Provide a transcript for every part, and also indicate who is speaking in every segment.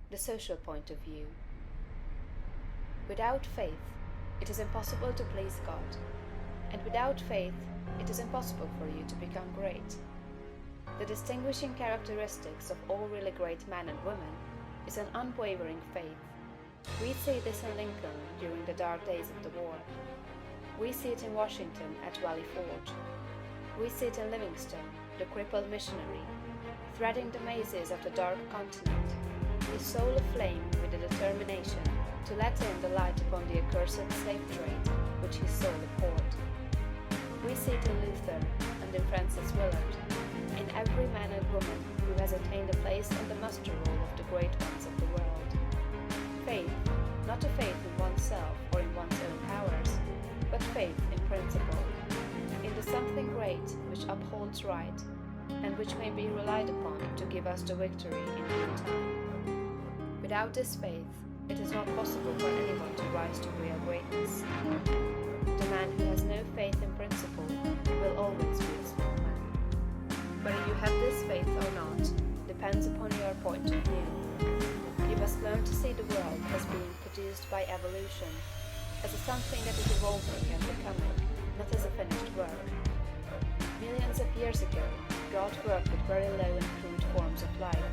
Speaker 1: The social point of view. Without faith, it is impossible to please God, and without faith, it is impossible for you to become great. The distinguishing characteristics of all really great men and women is an unwavering faith. We see this in Lincoln during the dark days of the war. We see it in Washington at Valley Forge. We see it in Livingstone, the crippled missionary, threading the mazes of the dark continent, his soul aflame with the determination to let in the light upon the accursed slave trade which his soul abhorred. We see it in Luther and in Francis Willard, in every man and woman who has attained a place in the muster roll of the great ones of the world. Faith, not a faith in oneself or in one's own powers, but faith in principle, in the something great which upholds right, and which may be relied upon to give us the victory in due time. Without this faith, it is not possible for anyone to rise to real greatness. The man who has no faith in principle will always be a small man. Whether you have this faith or not depends upon your point of view. You must learn to see the world as being produced by evolution, as a something that is evolving and becoming, not as a finished work. Millions of years ago, God worked with very low and crude forms of life,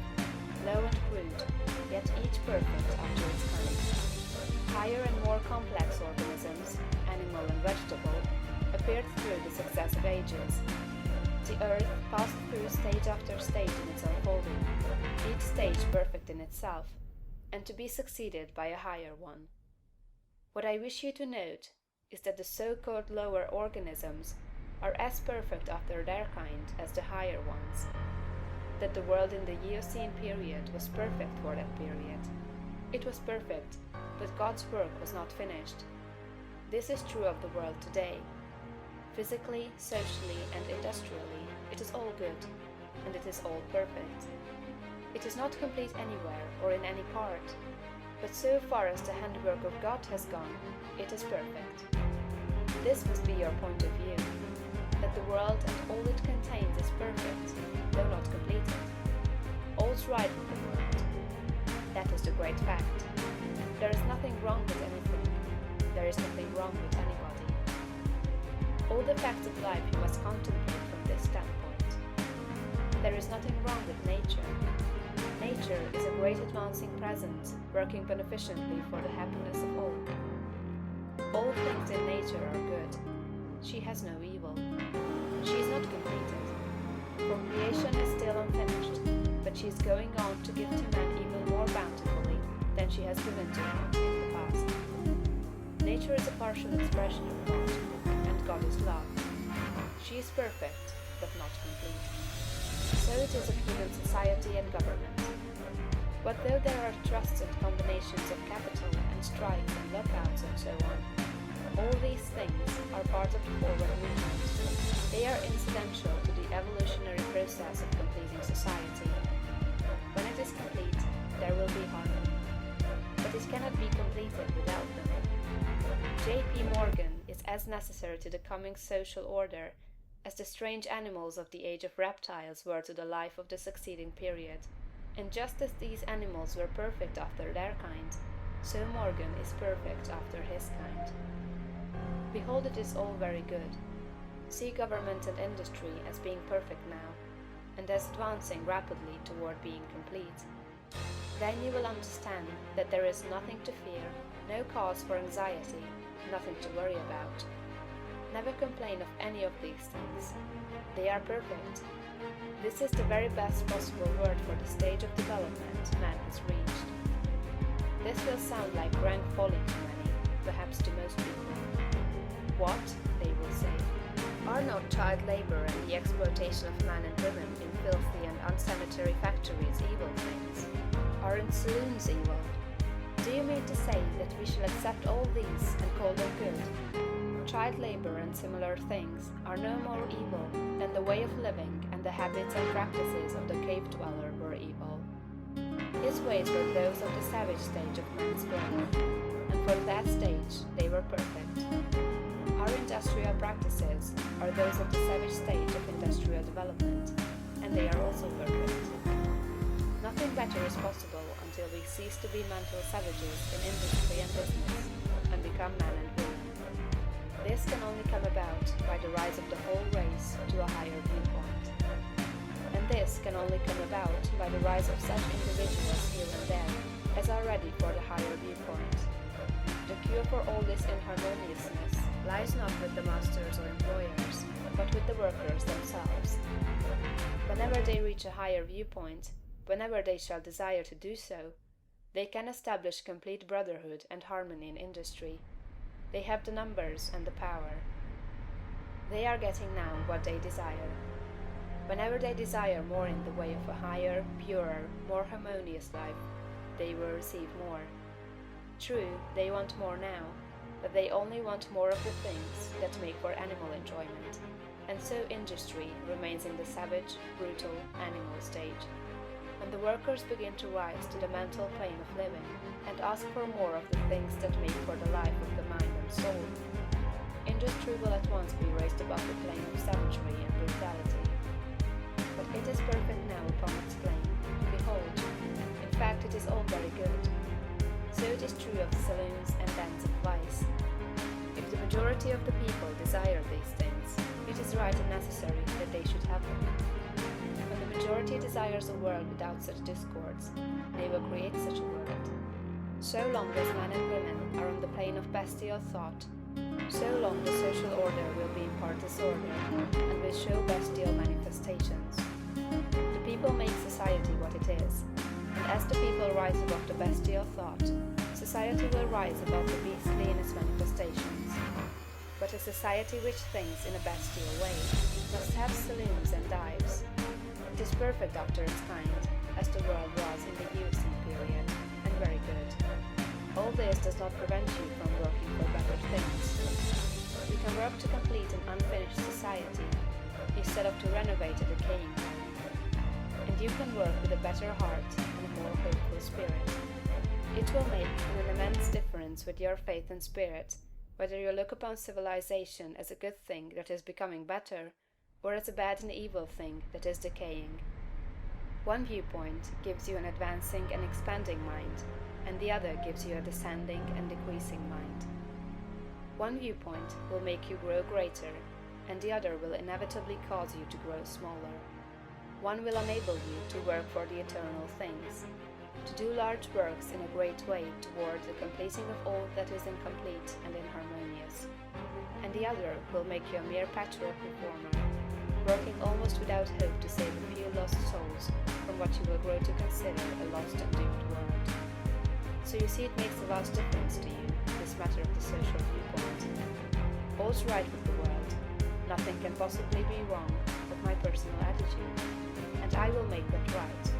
Speaker 1: low and crude, yet each perfect after its kind. Higher and more complex organisms, animal and vegetable, appeared through the successive ages. The earth passed through stage after stage in its unfolding, each stage perfect in itself, and to be succeeded by a higher one. What I wish you to note is that the so-called lower organisms are as perfect after their kind as the higher ones. That the world in the Eocene period was perfect for that period. It was perfect, but God's work was not finished. This is true of the world today. Physically, socially, and industrially, it is all good, and it is all perfect. It is not complete anywhere or in any part, but so far as the handiwork of God has gone, it is perfect. This must be your point of view, that the world and all it contains is perfect, though not completed. All's right with the world. That is the great fact. There is nothing wrong with anything. There is nothing wrong with anybody. All the facts of life you must contemplate from this standpoint. There is nothing wrong with nature. Nature is a great advancing present, working beneficently for the happiness of all. All things in nature are good. She has no evil. She is not completed. For creation is still unfinished, but she is going on to give to man even more bountifully than she has given to him in the past. Nature is a partial expression of God, and God is love. She is perfect, but not complete. So it is of human society and government. What though there are trusts and combinations of capital and strikes and lockouts and so on, all these things are part of the forward movement. They are incidental to the evolutionary process of completing society. When it is complete, there will be harmony. But it cannot be completed without them. J.P. Morgan is as necessary to the coming social order as the strange animals of the age of reptiles were to the life of the succeeding period. And just as these animals were perfect after their kind, so Morgan is perfect after his kind. Behold, it is all very good. See government and industry as being perfect now, and as advancing rapidly toward being complete. Then you will understand that there is nothing to fear, no cause for anxiety, nothing to worry about. Never complain of any of these things. They are perfect. This is the very best possible word for the stage of development man has reached. This will sound like rank folly to many, perhaps to most people. What, they will say, are not child labor and the exploitation of men and women in filthy and unsanitary factories evil things? Aren't saloons evil? Do you mean to say that we shall accept all these and call them good? Child labor and similar things are no more evil than the way of living and the habits and practices of the cave dweller were evil. His ways were those of the savage stage of man's growth, and for that stage they were perfect. Our industrial practices are those of the savage stage of industrial development, and they are also perfect. Nothing better is possible until we cease to be mental savages in industry and business and become man and woman. This can only come about by the rise of the whole race to a higher viewpoint. And this can only come about by the rise of such individuals here and there as are ready for the higher viewpoint. The cure for all this inharmoniousness lies not with the masters or employers, but with the workers themselves. Whenever they reach a higher viewpoint, whenever they shall desire to do so, they can establish complete brotherhood and harmony in industry. They have the numbers and the power. They are getting now what they desire. Whenever they desire more in the way of a higher, purer, more harmonious life, they will receive more. True, they want more now, but they only want more of the things that make for animal enjoyment, and so industry remains in the savage, brutal, animal stage. When the workers begin to rise to the mental plane of living and ask for more of the things that make for the life of the mind and soul, industry will at once be raised above the plane of savagery and brutality. But it is perfect now upon its plane. Behold, in fact it is all very good. So it is true of saloons and dens of vice. If the majority of the people desire these things, it is right and necessary that they should have them. When the majority desires a world without such discords, they will create such a world. So long as men and women are on the plane of bestial thought, so long the social order will be in part disorder and will show bestial manifestations. The people make society what it is, and as the people rise above the bestial thought, society will rise above the beastly in its manifestations. But a society which thinks in a bestial way must have saloons and dives. It is perfect after its kind, as the world was in the Eocene period, and very good. All this does not prevent you from working for better things. You can work to complete an unfinished society, instead of to renovate a decaying one. And you can work with a better heart and a more hopeful spirit. It will make an immense difference with your faith and spirit, whether you look upon civilization as a good thing that is becoming better, or as a bad and evil thing that is decaying. One viewpoint gives you an advancing and expanding mind, and the other gives you a descending and decreasing mind. One viewpoint will make you grow greater, and the other will inevitably cause you to grow smaller. One will enable you to work for the eternal things, to do large works in a great way toward the completing of all that is incomplete and inharmonious, and the other will make you a mere patchwork reformer, working almost without hope to save a few lost souls from what you will grow to consider a lost and doomed world. So you see, it makes a vast difference to you, this matter of the social viewpoint. All's right with the world, nothing can possibly be wrong with my personal attitude, and I will make that right.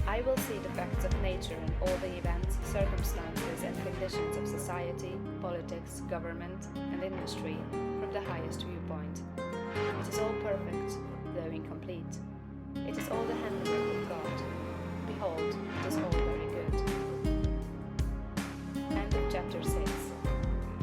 Speaker 1: I will see the facts of nature and all the events, circumstances, and conditions of society, politics, government, and industry from the highest viewpoint. It is all perfect, though incomplete. It is all the handiwork of God. Behold, it is all